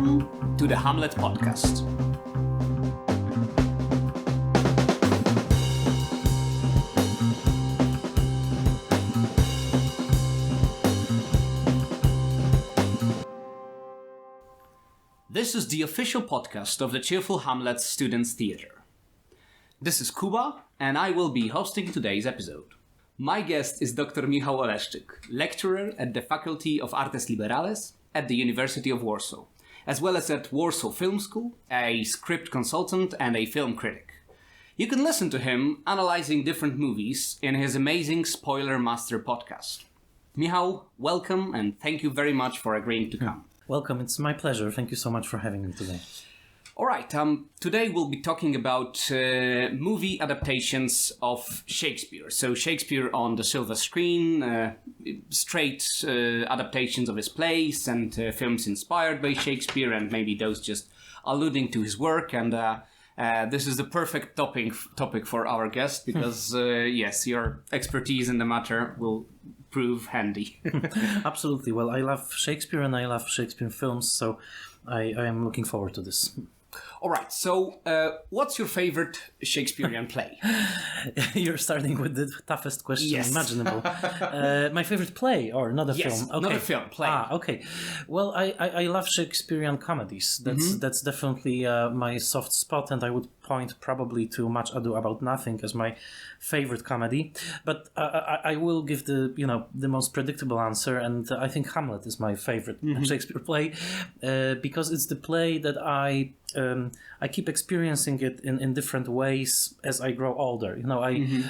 Welcome to the Hamlet Podcast. This is the official podcast of the Cheerful Hamlets Students Theatre. This is Kuba, and I will be hosting today's episode. My guest is Dr Michał Oleszczyk, lecturer at the Faculty of Artes Liberales at the University of Warsaw, as well as at Warsaw Film School, a script consultant and a film critic. You can listen to him analyzing different movies in his amazing Spoiler Master podcast. Michał, welcome, and thank you very much for agreeing to come. Welcome, it's my pleasure. Thank you so much for having me today. All right, today we'll be talking about movie adaptations of Shakespeare. So Shakespeare on the silver screen, straight adaptations of his plays and films inspired by Shakespeare, and maybe those just alluding to his work. And this is the perfect topic for our guest because, yes, your expertise in the matter will prove handy. Absolutely. Well, I love Shakespeare and I love Shakespeare films, so I am looking forward to this. All right, so what's your favorite Shakespearean play? You're starting with the toughest question imaginable. My favorite play, or not a film? Okay. Not a film, play. Okay. Well, I love Shakespearean comedies. That's definitely my soft spot, and I would point probably to Much Ado About Nothing as my favorite comedy. But I will give the most predictable answer, and I think Hamlet is my favorite Shakespeare play because it's the play that I keep experiencing it in different ways as I grow older.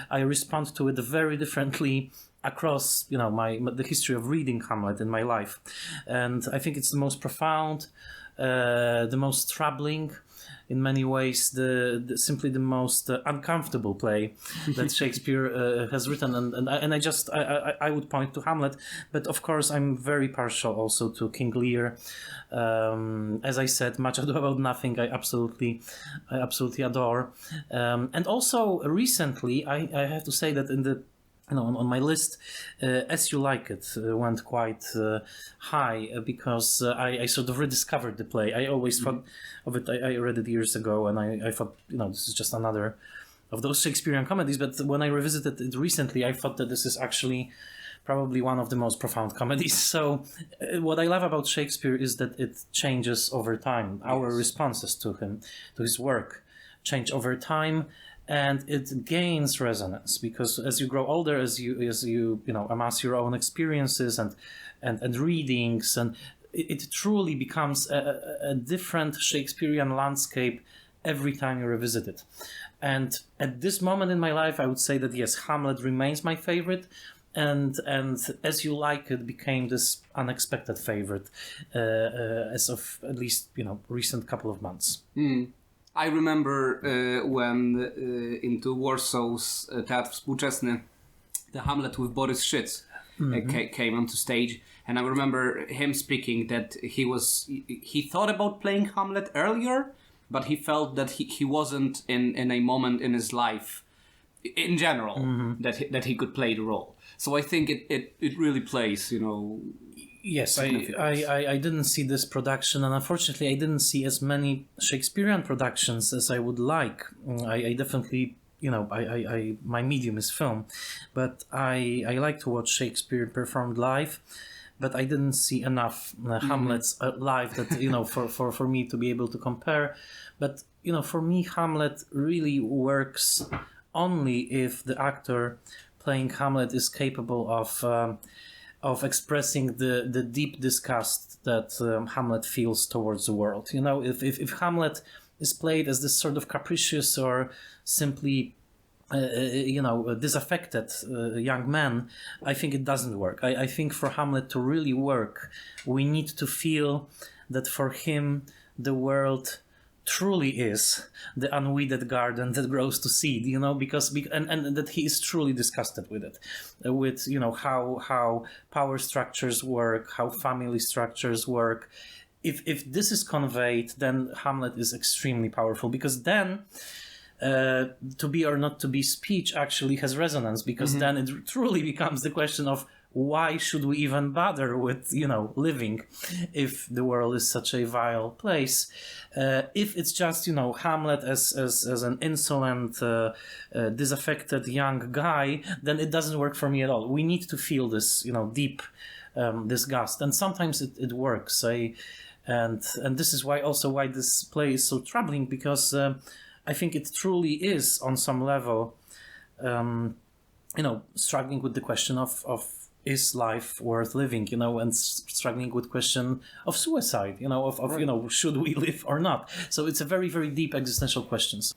I respond to it very differently across the history of reading Hamlet in my life, and I think it's the most profound, the most troubling, in many ways, simply the most uncomfortable play that Shakespeare has written, and I would point to Hamlet, but of course I'm very partial also to King Lear. As I said, Much Ado About Nothing I absolutely adore, and also recently I have to say that in the on my list, As You Like It went quite high because I sort of rediscovered the play. I always thought of it, I read it years ago, and I thought, this is just another of those Shakespearean comedies. But when I revisited it recently, I thought that this is actually probably one of the most profound comedies. So what I love about Shakespeare is that it changes over time. Our responses to his work, change over time. And it gains resonance because as you grow older, as you amass your own experiences and readings, and it truly becomes a different Shakespearean landscape every time you revisit it. And at this moment in my life, I would say that yes, Hamlet remains my favorite, and As You Like It became this unexpected favorite as of at least recent couple of months. I remember when into Warsaw's Teatr Współczesny, the Hamlet with Borys Szyc came onto stage, and I remember him speaking that he thought about playing Hamlet earlier, but he felt that he wasn't in a moment in his life, in general, that he could play the role. So I think it really plays, Yes, I didn't see this production, and unfortunately I didn't see as many Shakespearean productions as I would like. I definitely, my medium is film, but I like to watch Shakespeare performed live, but I didn't see enough Hamlets live that, for me to be able to compare. But, for me, Hamlet really works only if the actor playing Hamlet is capable of expressing the deep disgust that Hamlet feels towards the world. If Hamlet is played as this sort of capricious or simply, disaffected young man, I think it doesn't work. I think for Hamlet to really work, we need to feel that for him, the world truly is the unweeded garden that grows to seed, because and that he is truly disgusted with it, with how power structures work, how family structures work. If this is conveyed, then Hamlet is extremely powerful, because then to be or not to be speech actually has resonance, because then it truly becomes the question of why should we even bother with, living if the world is such a vile place? If it's just, Hamlet as an insolent, disaffected young guy, then it doesn't work for me at all. We need to feel this, deep disgust. And sometimes it works. And this is why this play is so troubling, because I think it truly is, on some level, struggling with the question of is life worth living, and struggling with question of suicide, of should we live or not? So it's a very, very deep existential questions.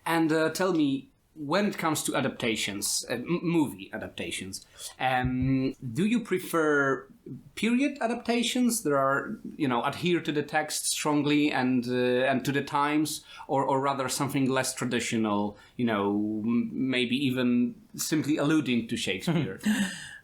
And tell me, when it comes to adaptations, movie adaptations, do you prefer period adaptations that are, adhere to the text strongly and to the times, or rather something less traditional, maybe even simply alluding to Shakespeare?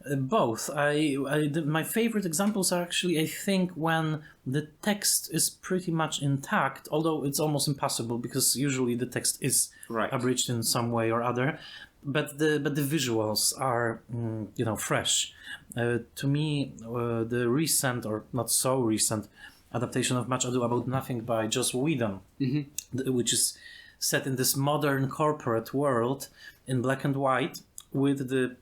Both. My favorite examples are actually, I think, when the text is pretty much intact, although it's almost impossible because usually the text is abridged in some way or other. But the visuals are, fresh. To me, the recent, or not so recent, adaptation of Much Ado About Nothing by Joss Whedon, which is set in this modern corporate world in black and white with the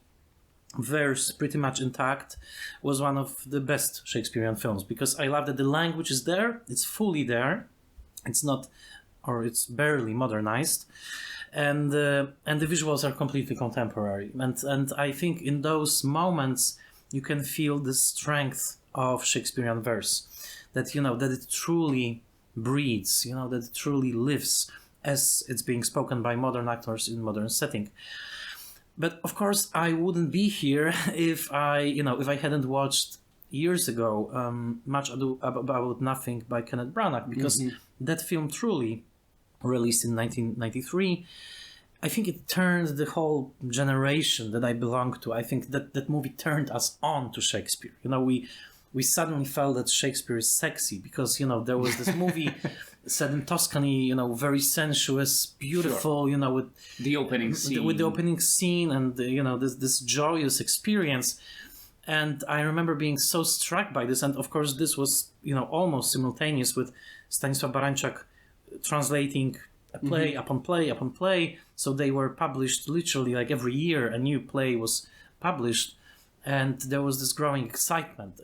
verse pretty much intact, was one of the best Shakespearean films, because I love that the language is there, it's fully there, it's not, or it's barely modernized, and the visuals are completely contemporary, and I think in those moments you can feel the strength of Shakespearean verse, that that it truly breathes, that it truly lives as it's being spoken by modern actors in modern setting. But of course, I wouldn't be here if I hadn't watched years ago Much Ado About Nothing by Kenneth Branagh, because that film, truly released in 1993, I think it turned the whole generation that I belong to. I think that movie turned us on to Shakespeare. We suddenly felt that Shakespeare is sexy because there was this movie set in Tuscany, very sensuous, beautiful, with the opening scene, and this joyous experience. And I remember being so struck by this. And of course, this was almost simultaneous with Stanisław Barańczak translating a play upon play upon play. So they were published literally like every year. A new play was published, and there was this growing excitement.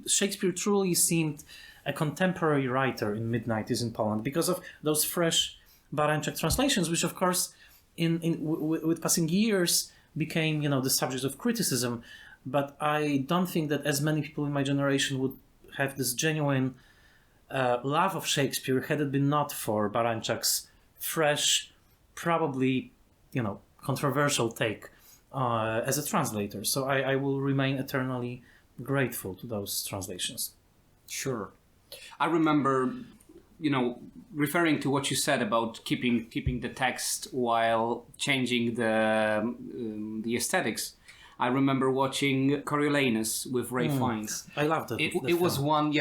Shakespeare truly seemed a contemporary writer in mid-90s in Poland because of those fresh Barańczak translations, which of course with passing years became the subject of criticism. But I don't think that as many people in my generation would have this genuine love of Shakespeare had it been not for Barańczak's fresh, probably controversial take as a translator. So I will remain eternally grateful to those translations. Sure. I remember, referring to what you said about keeping the text while changing the aesthetics. I remember watching Coriolanus with Ray Fiennes. I loved it. It was one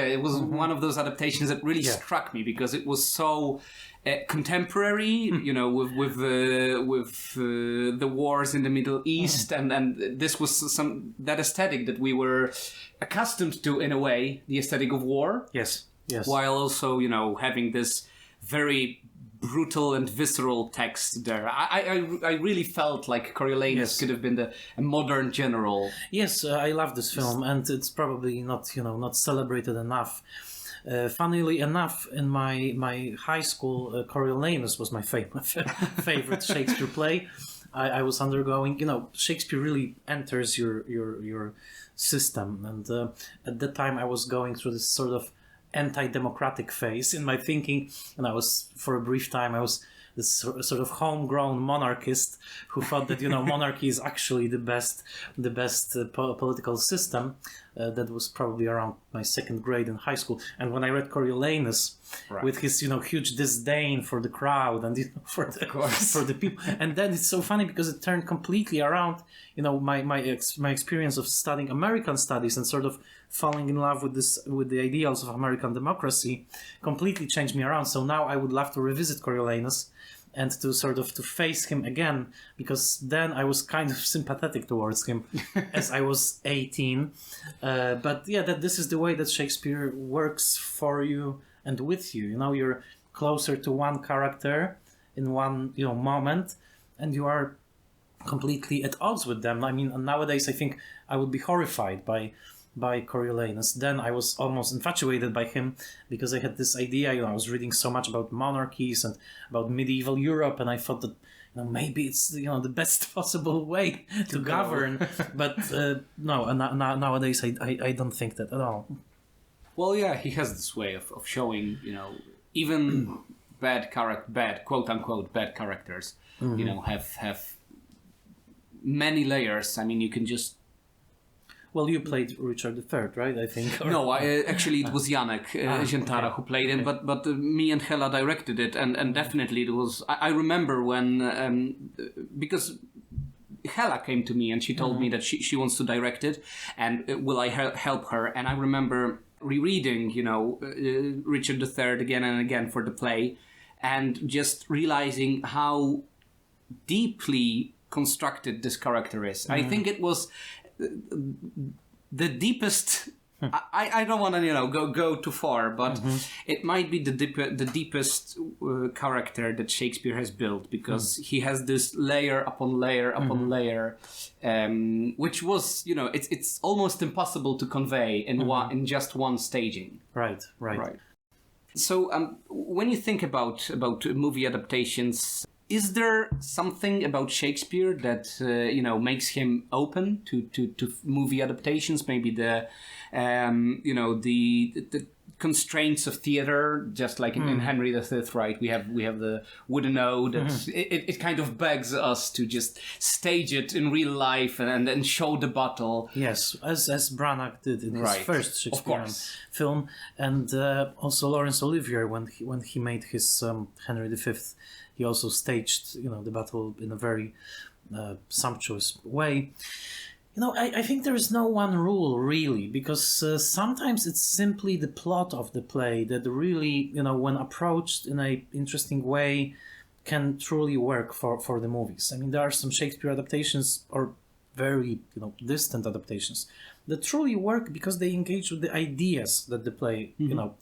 one of those adaptations that really struck me because it was so contemporary, with the wars in the Middle East, and this was that aesthetic that we were accustomed to in a way, the aesthetic of war. Yes. While also, having this very brutal and visceral text there. I really felt like Coriolanus could have been a modern general. Yes, I love this film, and it's probably not celebrated enough. Funnily enough, in my high school, Coriolanus was my favorite Shakespeare play. I was undergoing, Shakespeare really enters your system, and at that time I was going through this sort of anti-democratic phase in my thinking, and for a brief time I was this sort of homegrown monarchist who thought that monarchy is actually the best political system. That was probably around my second grade in high school, and when I read Coriolanus with his huge disdain for the crowd and for the people, and then it's so funny because it turned completely around. My experience of studying American studies and sort of falling in love with the ideals of American democracy completely changed me around. So now I would love to revisit Coriolanus and to sort of to face him again, because then I was kind of sympathetic towards him as I was 18. But yeah, that this is the way that Shakespeare works for you and with you. You know, you're closer to one character in one, you know, moment, and you are completely at odds with them. I mean, nowadays I think I would be horrified by Coriolanus. Then I was almost infatuated by him because I had this idea, you know, I was reading so much about monarchies and about medieval Europe, and I thought that, you know, maybe it's, you know, the best possible way to govern. But no, nowadays I don't think that at all. Well, yeah, he has this way of showing, you know, even bad quote unquote bad characters, you know, have many layers. I mean, you can just. Well, you played Richard III, right? I think. No, actually it was Janek Ziętara who played him, but me and Hela directed it, and definitely it was. I remember when because Hela came to me and she told me that she wants to direct it, and will I help her? And I remember rereading, you know, Richard III again and again for the play, and just realizing how deeply constructed this character is. I think it was the deepest. I don't want to, you know, go too far, but it might be the deepest character that Shakespeare has built, because he has this layer upon layer upon layer, which was, you know, it's almost impossible to convey in just one staging. Right. So when you think about movie adaptations, is there something about Shakespeare that you know, makes him open to movie adaptations? Maybe the you know, the constraints of theater, just like in Henry V, right? We have the wooden ode. It kind of begs us to just stage it in real life and then show the battle. Yes, as Branagh did in his first Shakespearean film, and also Laurence Olivier when he made his Henry V. He also staged, you know, the battle in a very sumptuous way. You know, I think there is no one rule, really, because sometimes it's simply the plot of the play that really, you know, when approached in an interesting way, can truly work for the movies. I mean, there are some Shakespeare adaptations, or very, you know, distant adaptations, that truly work because they engage with the ideas that the play, you know,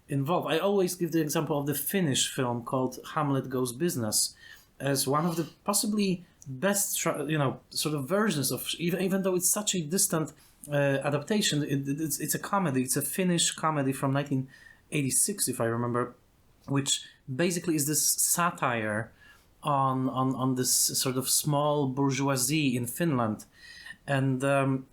involve. I always give the example of the Finnish film called Hamlet Goes Business as one of the possibly best, you know, sort of versions of, even though it's such a distant adaptation. It's a comedy. It's a Finnish comedy from 1986, if I remember, which basically is this satire on this sort of small bourgeoisie in Finland. And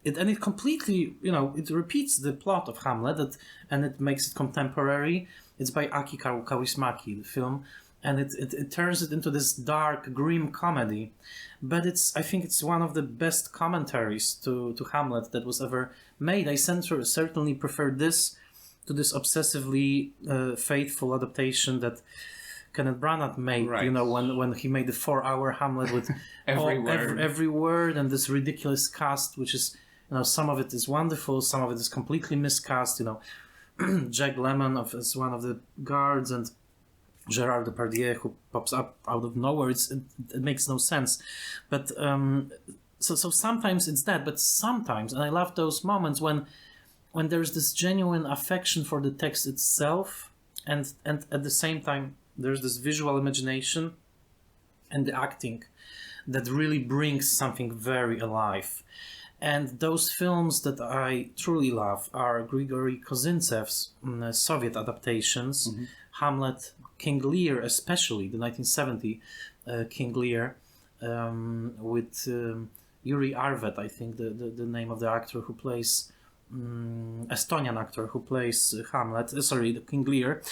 it completely, you know, it repeats the plot of Hamlet, and it makes it contemporary. It's by Aki Kaurismäki, the film, and it turns it into this dark, grim comedy. But I think it's one of the best commentaries to Hamlet that was ever made. I certainly prefer this to this obsessively faithful adaptation Kenneth Branagh made, you know, when he made the 4-hour Hamlet with every word and this ridiculous cast, which is, you know, some of it is wonderful, some of it is completely miscast. You know, Jack Lemmon as one of the guards, and Gérard Depardieu, who pops up out of nowhere. It makes no sense, but so sometimes it's that, but sometimes, and I love those moments when there's this genuine affection for the text itself, and at the same time there's this visual imagination and the acting that really brings something very alive. And those films that I truly love are Grigory Kozintsev's Soviet adaptations, Hamlet, King Lear, especially the 1970 King Lear, with Yuri Arvet, I think the name of the actor who plays, Estonian actor who plays Hamlet, the King Lear.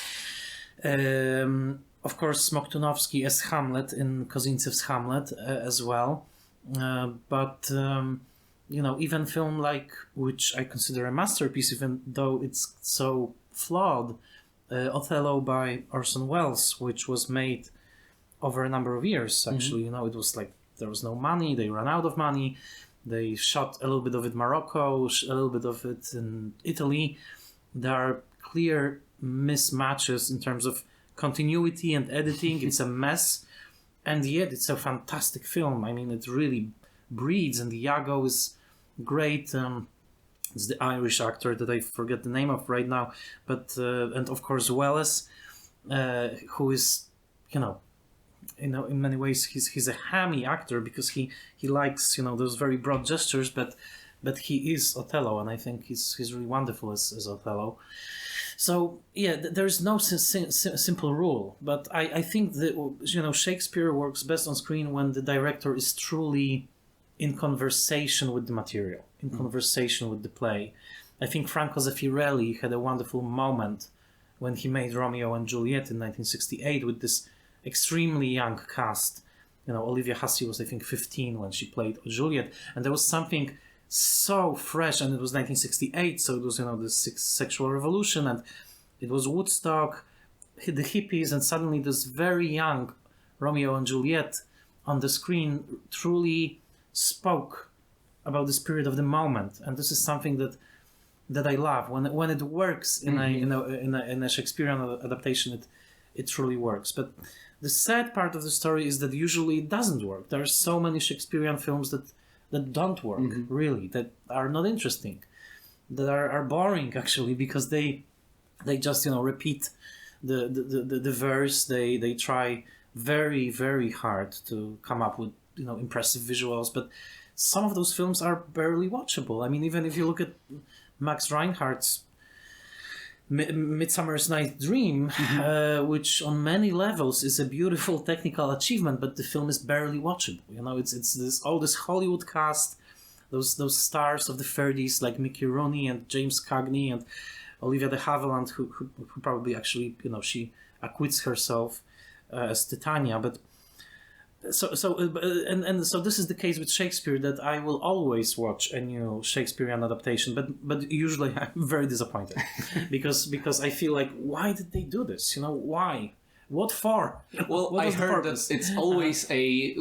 Of course, Smoktunovsky as Hamlet in Kozintsev's Hamlet as well. But you know, even film like, which I consider a masterpiece, even though it's so flawed, Othello by Orson Welles, which was made over a number of years, actually. You know, it was like there was no money, they ran out of money, they shot a little bit of it in Morocco, a little bit of it in Italy. There are clear mismatches in terms of continuity and editing. It's a mess. and yet it's a fantastic film. I mean, it really breathes, and Iago is great. It's the Irish actor that I forget the name of right now, but and of course Wallace, who is, in many ways he's a hammy actor because he likes those very broad gestures, but he is Othello, and I think he's really wonderful as Othello. So yeah, there's no simple rule, but I think that Shakespeare works best on screen when the director is truly in conversation with the material, in conversation with the play. I think Franco Zeffirelli had a wonderful moment when he made Romeo and Juliet in 1968 with this extremely young cast. Olivia Hussey was, I think, 15 when she played Juliet, and there was something so fresh, and it was 1968, so it was the sexual revolution, and it was Woodstock, the hippies, and suddenly this very young Romeo and Juliet on the screen truly spoke about the spirit of the moment, and this is something that I love when it works in a Shakespearean adaptation. It truly works. But the sad part of the story is that usually it doesn't work. There are so many Shakespearean films that don't work, really, that are not interesting, that are boring actually, because they just repeat the verse. They try very, very hard to come up with impressive visuals, but some of those films are barely watchable. I mean, even if you look at Max Reinhardt's Midsummer's Night's Dream, which on many levels is a beautiful technical achievement, but the film is barely watchable. It's all this Hollywood cast, those stars of the 30s like Mickey Rooney and James Cagney and Olivia de Havilland, who probably actually she acquits herself as Titania, but. So this is the case with Shakespeare, that I will always watch a new Shakespearean adaptation, but usually I'm very disappointed because I feel like, why did they do this? Why? What for? Well, what I heard that purpose? it's always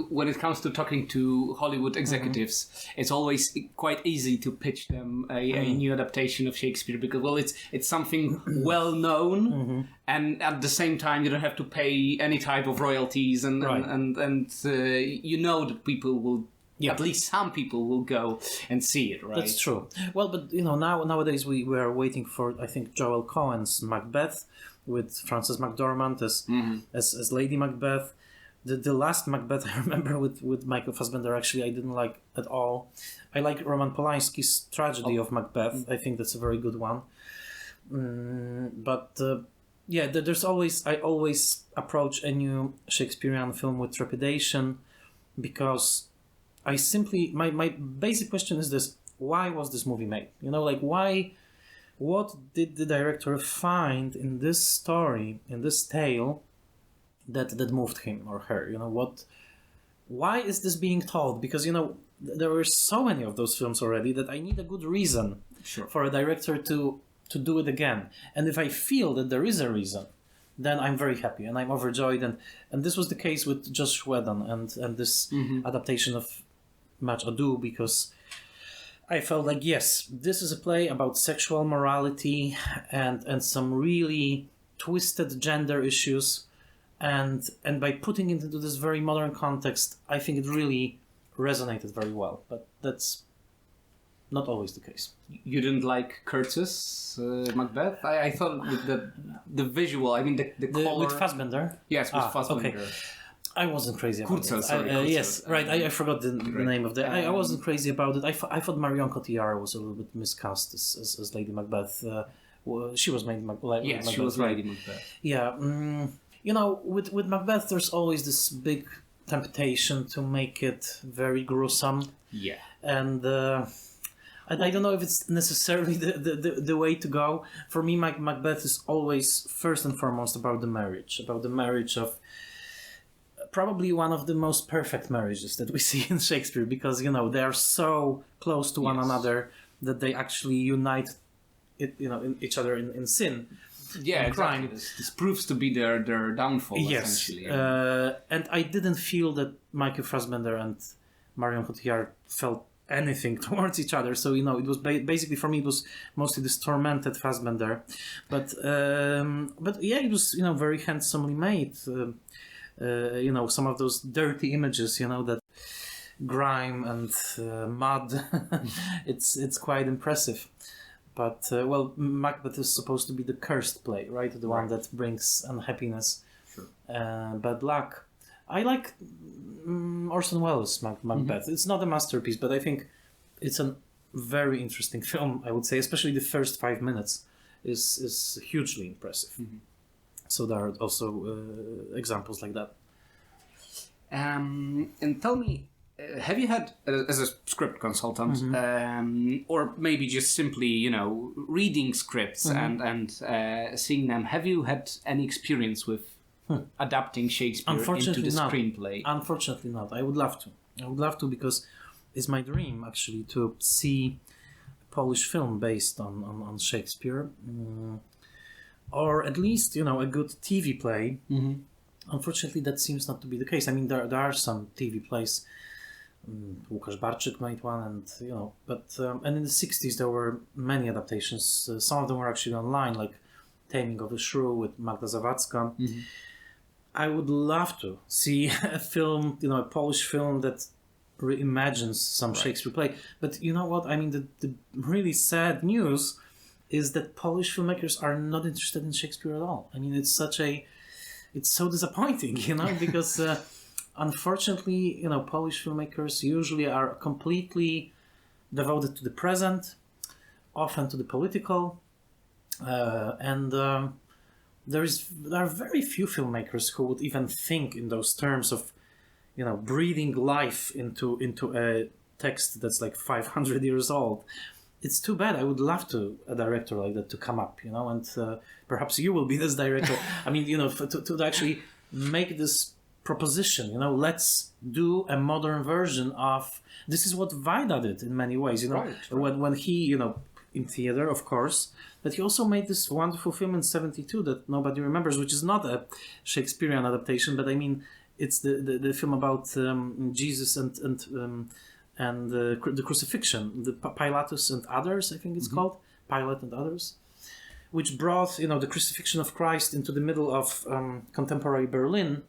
when it comes to talking to Hollywood executives, it's always quite easy to pitch them a new adaptation of Shakespeare because, it's something well known, and at the same time you don't have to pay any type of royalties, and that people will. Yeah. At least some people will go and see it, right? That's true. Well, but nowadays we are waiting for, I think, Joel Cohen's Macbeth with Frances McDormand as Lady Macbeth. The last Macbeth I remember with Michael Fassbender, actually I didn't like at all. I like Roman Polanski's tragedy of Macbeth. I think that's a very good one. I always approach a new Shakespearean film with trepidation, because I simply, my basic question is this: why was this movie made? Why? What did the director find in this story, in this tale, that moved him or her? Why is this being told? Because there were so many of those films already that I need a good reason for a director to do it again. And if I feel that there is a reason, then I'm very happy and I'm overjoyed. And this was the case with Joss Whedon and this adaptation of Much Ado, because I felt like, yes, this is a play about sexual morality and some really twisted gender issues, and by putting it into this very modern context, I think it really resonated very well. But that's not always the case. You didn't like Curtis Macbeth? I thought with the visual, I mean the color... With Fassbender? Yes, with Fassbender. Okay. I wasn't crazy about Kurzel, it. sorry. Yes, right. I forgot the name of the... I wasn't crazy about it. I thought Marion Cotillard was a little bit miscast as Lady Macbeth. She was Lady Macbeth. Yes, she was Lady Macbeth. Yeah. With Macbeth, there's always this big temptation to make it very gruesome. Yeah. And I don't know if it's necessarily the way to go. For me, Macbeth is always first and foremost about the marriage of probably one of the most perfect marriages that we see in Shakespeare, because they are so close to one another that they actually unite in each other in sin. Yeah, exactly. Crime. This proves to be their downfall, essentially. And I didn't feel that Michael Fassbender and Marion Cotillard felt anything towards each other. So, it was basically, for me, it was mostly this tormented Fassbender. But yeah, it was, very handsomely made. some of those dirty images, that grime and mud. It's quite impressive. But Macbeth is supposed to be the cursed play, right? The one that brings unhappiness, bad luck. I like Orson Welles' Macbeth. It's not a masterpiece, but I think it's a very interesting film, I would say, especially the first 5 minutes is hugely impressive. So there are also examples like that. And tell me, have you had, as a script consultant, or maybe just simply, reading scripts and seeing them, have you had any experience with adapting Shakespeare into the screenplay? Unfortunately not. I would love to because it's my dream, actually, to see a Polish film based on Shakespeare. Or at least, a good TV play. Unfortunately, that seems not to be the case. I mean, there are some TV plays. Łukasz Barczyk made one, and but and in the 60s there were many adaptations. Some of them were actually online, like Taming of the Shrew with Magda Zawadzka. I would love to see a film, a Polish film that reimagines some Shakespeare play. But you know what? I mean, the really sad news is that Polish filmmakers are not interested in Shakespeare at all. I mean, it's so disappointing, because unfortunately, Polish filmmakers usually are completely devoted to the present, often to the political, and there are very few filmmakers who would even think in those terms of, breathing life into a text that's like 500 years old. It's too bad. I would love a director like that to come up, and perhaps you will be this director. I mean, to actually make this proposition, let's do a modern version of. This is what Wajda did in many ways, when he, in theater, of course, but he also made this wonderful film in 1972 that nobody remembers, which is not a Shakespearean adaptation, but I mean, it's the film about Jesus and the crucifixion, the Pilatus and Others, I think it's called, Pilate and Others, which brought, the crucifixion of Christ into the middle of contemporary Berlin.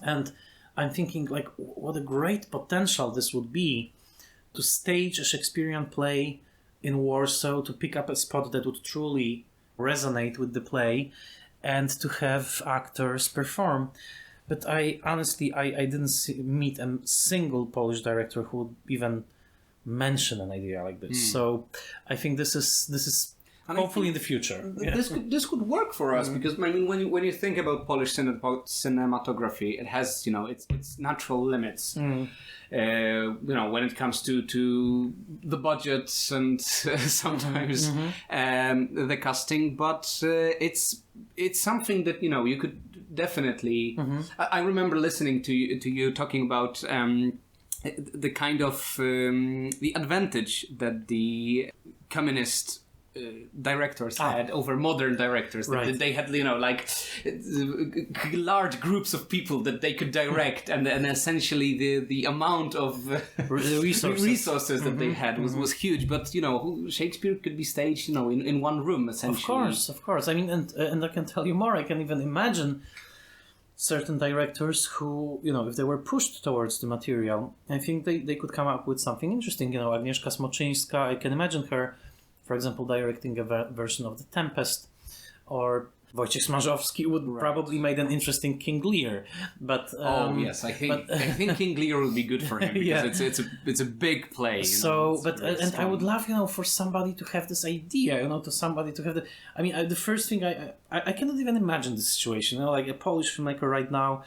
And I'm thinking, like, what a great potential this would be to stage a Shakespearean play in Warsaw, to pick up a spot that would truly resonate with the play, and to have actors perform. But I honestly didn't meet a single Polish director who would even mention an idea like this. So I think this is hopefully in the future. This could work for us, because I mean, when you think about Polish cinematography, it has its natural limits. When it comes to the budgets and sometimes the casting, but it's something that you could definitely. I remember listening to you talking about the kind of the advantage that the communist directors had over modern directors. Right. They had large groups of people that they could direct, and essentially the amount of resources that they had was huge. But Shakespeare could be staged in one room essentially. Of course. I mean, and I can tell you more. I can even imagine certain directors who, if they were pushed towards the material, I think they could come up with something interesting. Agnieszka Smoczyńska, I can imagine her, for example, directing a version of The Tempest, or Wojciech Smarzowski would probably made an interesting King Lear. But yes, I think King Lear would be good for him, because it's a big play. So, and I would love for somebody to have this idea, to somebody to have the. I mean, the first thing I cannot even imagine the situation. Like a Polish filmmaker right now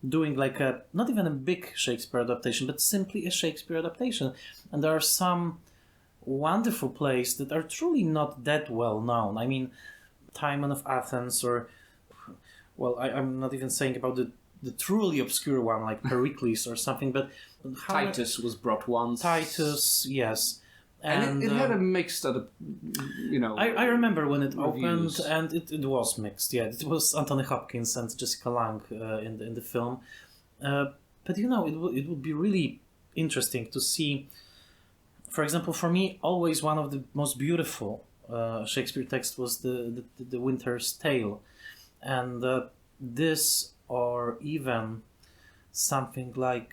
doing like not even a big Shakespeare adaptation, but simply a Shakespeare adaptation, and there are some wonderful plays that are truly not that well known. I mean, Timon of Athens, or I'm not even saying about the truly obscure one like Pericles or something, but Titus was brought once. Titus, yes, and it had a mixed, I remember when it reviews. Opened, and it was mixed. Yeah, it was Anthony Hopkins and Jessica Lange in the film, but it would be really interesting to see. For example, for me, always one of the most beautiful Shakespeare text was the Winter's Tale, and this or even something like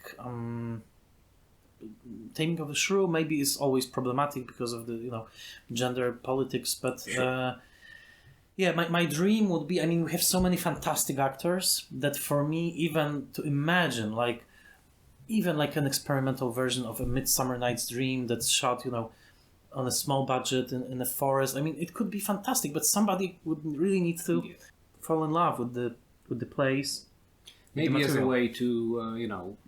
Taming of the Shrew maybe is always problematic because of the gender politics, but Sure. my dream would be, I mean, we have so many fantastic actors that for me, even to imagine even like an experimental version of A Midsummer Night's Dream that's shot on a small budget in a forest, I mean, it could be fantastic, but somebody would really need to fall in love with the place. Maybe as a way to,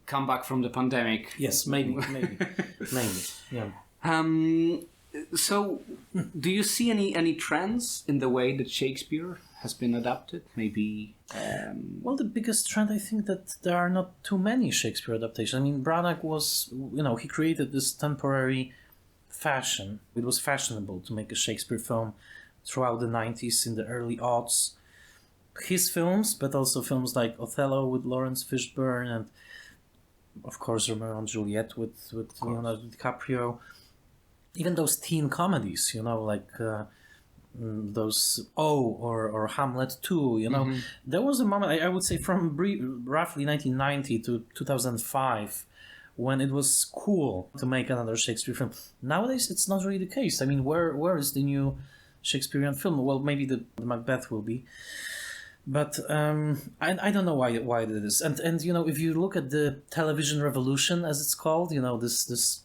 come back from the pandemic. Yes, maybe. Yeah. So, do you see any trends in the way that Shakespeare has been adapted? Maybe. Well, the biggest trend, I think, that there are not too many Shakespeare adaptations. I mean, Branagh was, he created this temporary fashion. It was fashionable to make a Shakespeare film throughout the 90s, in the early aughts. His films, but also films like Othello with Lawrence Fishburne, and of course Romeo and Juliet with Leonardo DiCaprio. Even those teen comedies, like those or Hamlet 2, There was a moment, I would say, from roughly 1990 to 2005, when it was cool to make another Shakespeare film. Nowadays, it's not really the case. I mean, where is the new Shakespearean film? Well, maybe the Macbeth will be. But I don't know why it is. And if you look at the television revolution, as it's called, this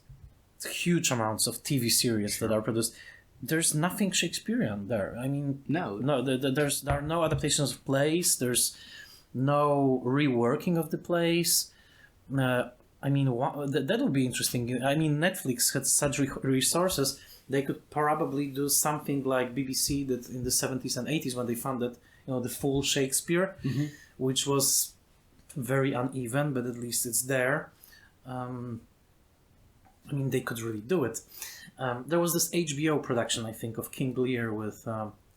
huge amounts of TV series that are produced, there's nothing Shakespearean there. I mean, no, there are no adaptations of plays. There's no reworking of the plays. I mean, that would be interesting. I mean, Netflix had such resources. They could probably do something like BBC did in the 70s and 80s when they found that, the full Shakespeare, which was very uneven, but at least it's there. I mean, they could really do it. There was this HBO production, I think, of King Lear with,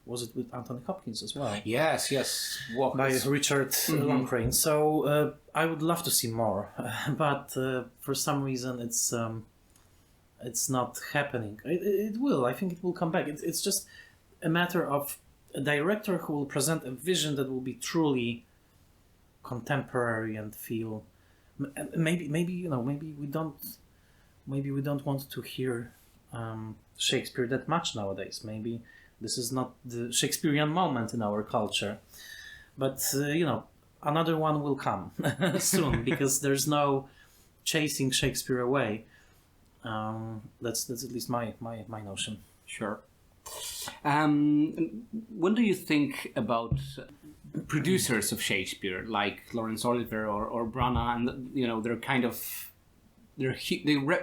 was it with Anthony Hopkins as well? Yes. By Richard Longcrane. So I would love to see more, but for some reason it's not happening. It will. I think it will come back. It's just a matter of a director who will present a vision that will be truly contemporary and feel. Maybe we don't want to hear Shakespeare that much nowadays. Maybe this is not the Shakespearean moment in our culture, but another one will come soon, because there's no chasing Shakespeare away. That's at least my notion. Sure. When do you think about producers of Shakespeare, like Laurence Olivier or Branagh, and their kind of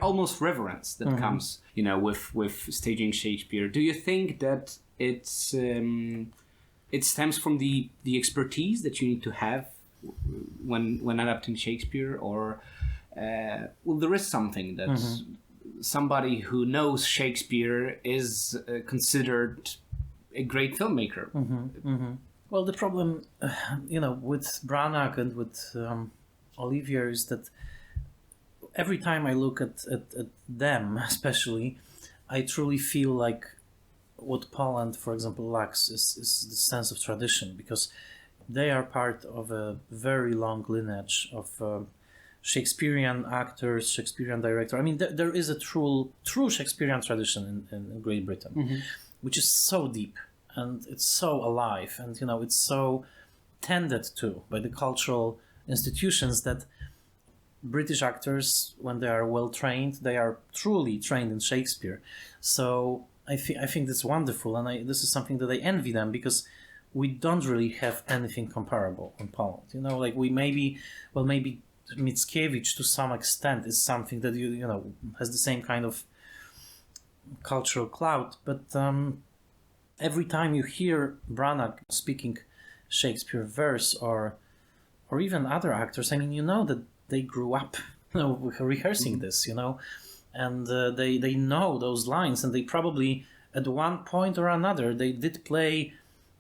almost reverence that comes with staging Shakespeare? Do you think that it stems from the expertise that you need to have when adapting Shakespeare, or there is something that somebody who knows Shakespeare is considered a great filmmaker? Well, the problem, with Branagh and with Olivier is that every time I look at them, especially, I truly feel like what Poland, for example, lacks is the sense of tradition, because they are part of a very long lineage of Shakespearean actors, Shakespearean director. I mean, there is a true Shakespearean tradition in Great Britain, which is so deep and it's so alive, and it's so tended to by the cultural institutions that British actors, when they are well trained, they are truly trained in Shakespeare. So I think that's wonderful, and this is something that I envy them, because we don't really have anything comparable in Poland. Like we maybe Mickiewicz to some extent is something that has the same kind of cultural clout, but every time you hear Branagh speaking Shakespeare verse or even other actors, I mean, that they grew up rehearsing this, and they know those lines, and they probably at one point or another they did play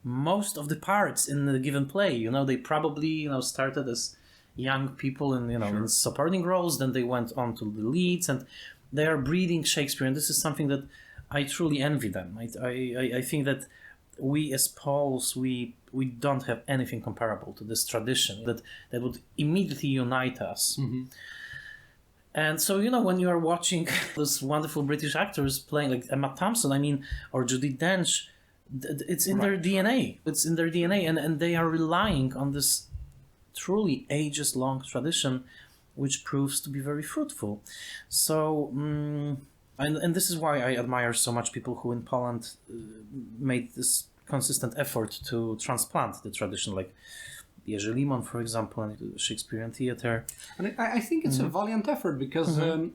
most of the parts in the given play. They probably started as young people in supporting roles, then they went on to the leads, and they are breathing Shakespeare, and this is something that I truly envy them. I think that we as Poles, we don't have anything comparable to this tradition that would immediately unite us. And so, when you are watching those wonderful British actors playing, like Emma Thompson, or Judi Dench, it's in their DNA. It's in their DNA, and they are relying on this truly ages-long tradition, which proves to be very fruitful. So, and this is why I admire so much people who in Poland made this consistent effort to transplant the tradition, like Jerzy Limon, for example, and the Shakespearean theatre. And I think it's a valiant effort because, and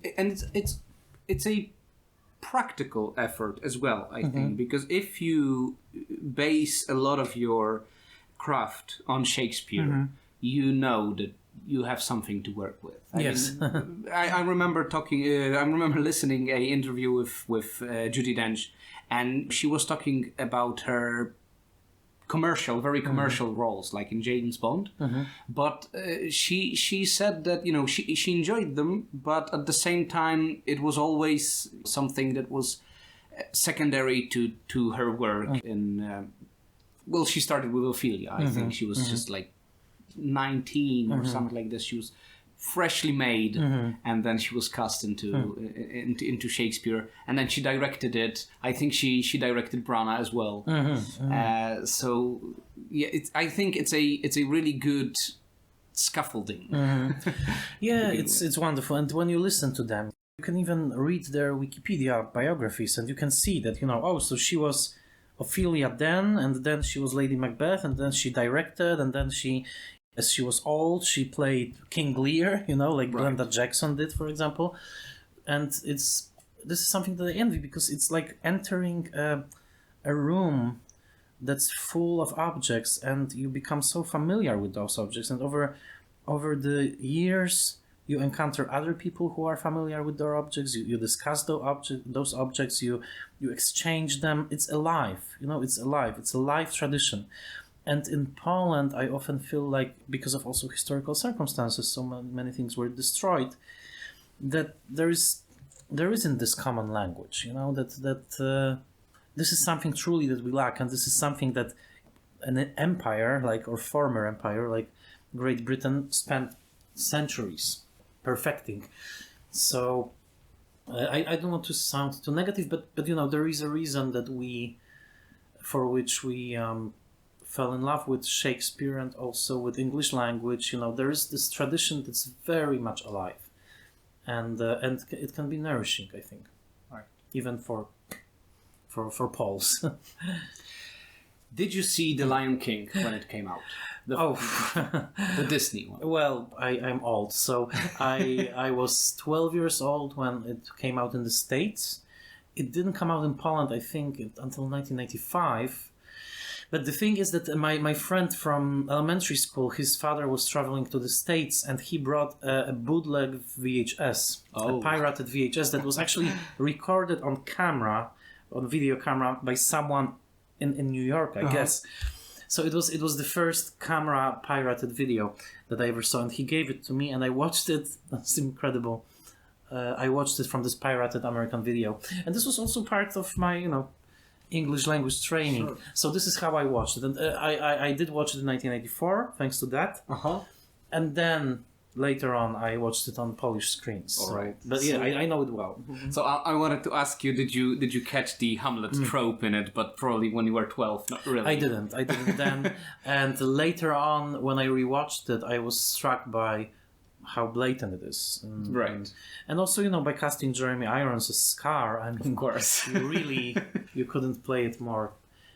it's a practical effort as well, I think, because if you base a lot of your craft on Shakespeare, you know that you have something to work with. I remember I remember listening a interview with Judi Dench, and she was talking about her very commercial roles, like in James Bond. But she said that she enjoyed them, but at the same time it was always something that was secondary to her work. In she started with Ophelia. I think she was just like 19 or something like this. She was freshly made, and then she was cast into Shakespeare, and then she directed it. I think she directed Brana as well. So yeah, I think it's a really good scaffolding. Yeah, it's wonderful, and when you listen to them, you can even read their Wikipedia biographies, and you can see that so she was Ophelia then, and then she was Lady Macbeth, and then she directed, and then as she was old, she played King Lear, like Glenda Jackson did, for example. And this is something that I envy, because it's like entering a room that's full of objects, and you become so familiar with those objects. And over the years, you encounter other people who are familiar with their objects. You discuss those objects. You exchange them. It's alive. It's alive. It's a live tradition. And in Poland, I often feel like, because of also historical circumstances, so many things were destroyed, that there isn't this common language. That this is something truly that we lack, and this is something that an empire, or former empire, like Great Britain, spent centuries perfecting. So I don't want to sound too negative, but there is a reason that for which we fell in love with Shakespeare and also with English language. There is this tradition that's very much alive, and it can be nourishing, I think, even for Poles. Did you see The Lion King when it came out? The Disney one. Well, I'm old, so I was 12 years old when it came out in the States. It didn't come out in Poland, I think, until 1995. But the thing is that my friend from elementary school, his father was traveling to the States, and he brought a bootleg VHS, a pirated VHS that was actually recorded on video camera by someone in New York, I guess. So it was the first camera pirated video that I ever saw, and he gave it to me, and I watched it. That's incredible. I watched it from this pirated American video, and this was also part of my English language training. Sure. So this is how I watched it, and I did watch it in 1984 thanks to that. And then later on I watched it on Polish screens. All right. But yeah, I know it well. So I wanted to ask you, did you catch the Hamlet trope in it, but probably when you were 12, not really? I didn't then. And later on, when I rewatched it, I was struck by how blatant it is. And also, by casting Jeremy Irons as Scar, of course, you couldn't play it more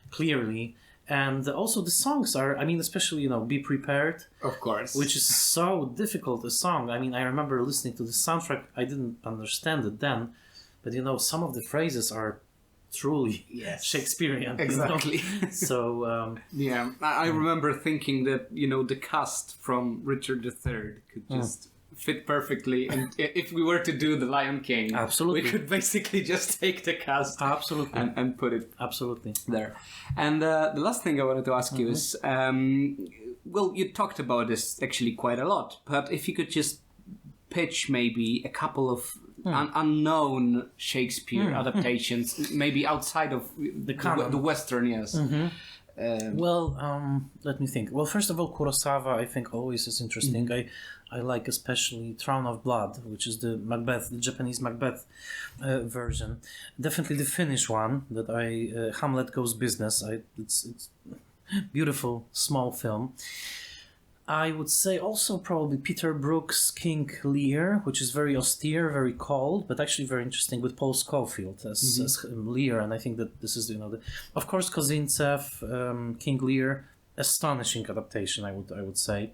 clearly. And also the songs are, especially, Be Prepared. Of course. Which is so difficult a song. I remember listening to the soundtrack. I didn't understand it then. But, some of the phrases are truly Shakespearean. Exactly. So I remember thinking that the cast from Richard III could just fit perfectly, and if we were to do The Lion King, absolutely, we could basically just take the cast and put it there. And the last thing I wanted to ask you is, you talked about this actually quite a lot, but if you could just pitch maybe a couple of unknown Shakespeare adaptations, maybe outside of the Western, yes. Let me think. Well, first of all, Kurosawa, I think, always is interesting. I like especially Throne of Blood, which is the Japanese Macbeth version. Definitely the Finnish one, Hamlet Goes Business. It's beautiful, small film. I would say also probably Peter Brook's King Lear, which is very austere, very cold, but actually very interesting, with Paul Scofield as Lear. And I think that this is, of course, Kozintsev, King Lear, astonishing adaptation, I would say.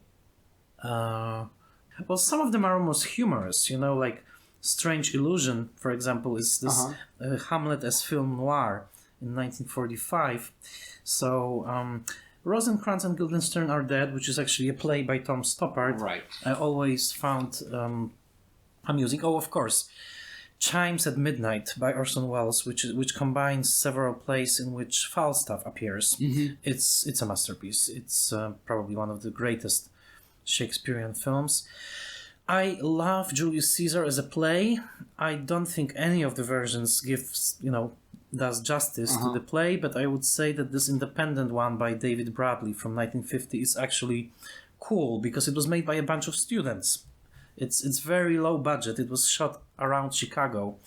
Well, some of them are almost humorous, like Strange Illusion, for example, is this Hamlet as film noir in 1945. So, Rosencrantz and Guildenstern Are Dead, which is actually a play by Tom Stoppard. Right. I always found amusing. Oh, of course, Chimes at Midnight by Orson Welles, which combines several plays in which Falstaff appears. It's a masterpiece. It's probably one of the greatest Shakespearean films. I love Julius Caesar as a play. I don't think any of the versions does justice to the play, but I would say that this independent one by David Bradley from 1950 is actually cool because it was made by a bunch of students. It's very low budget. It was shot around Chicago,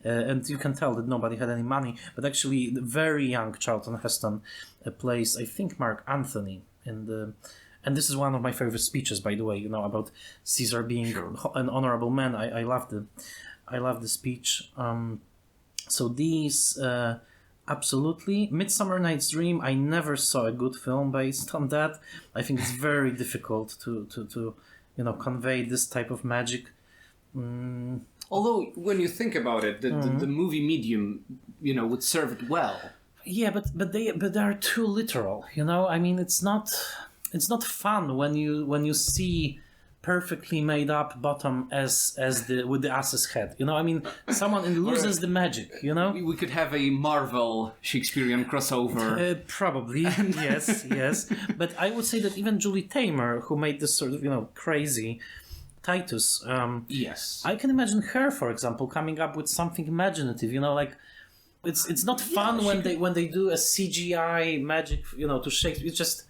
and you can tell that nobody had any money. But actually, the very young Charlton Heston plays, I think, Mark Anthony and this is one of my favorite speeches, by the way. About Caesar being an honorable man. I love the speech. So these, absolutely. Midsummer Night's Dream, I never saw a good film based on that. I think it's very difficult to convey this type of magic. Although, when you think about it, the movie medium, would serve it well. Yeah, but they are too literal. I mean, it's not fun when you see perfectly made up bottom as with the ass's head. I mean, someone loses the magic. We could have a Marvel Shakespearean crossover. Probably, yes. But I would say that even Julie Taymor, who made this sort of crazy Titus, yes, I can imagine her, for example, coming up with something imaginative. It's not fun when they do a CGI magic. To Shakespeare, it's just.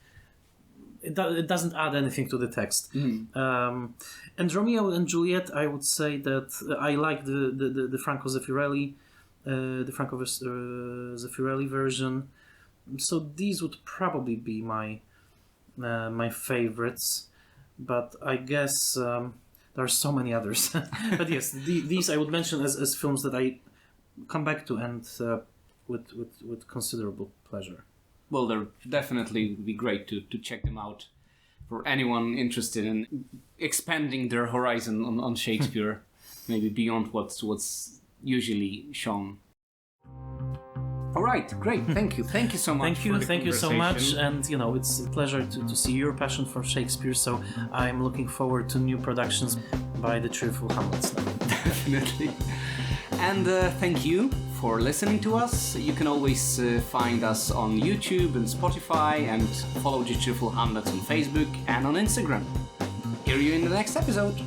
It doesn't add anything to the text. And Romeo and Juliet, I would say that I like the Franco Zeffirelli, Zeffirelli version. So these would probably be my favorites, but I guess there are so many others. But yes, these I would mention as films that I come back to and with considerable pleasure. Well, they're definitely would be great to check them out for anyone interested in expanding their horizon on Shakespeare, maybe beyond what's usually shown. All right, great. Thank you so much. Thank you so much. And it's a pleasure to see your passion for Shakespeare. So I'm looking forward to new productions by the Cheerful Hamlets now. Definitely. And thank you for listening to us. You can always find us on YouTube and Spotify, and follow the Cheerful Hamlets on Facebook and on Instagram. Hear you in the next episode.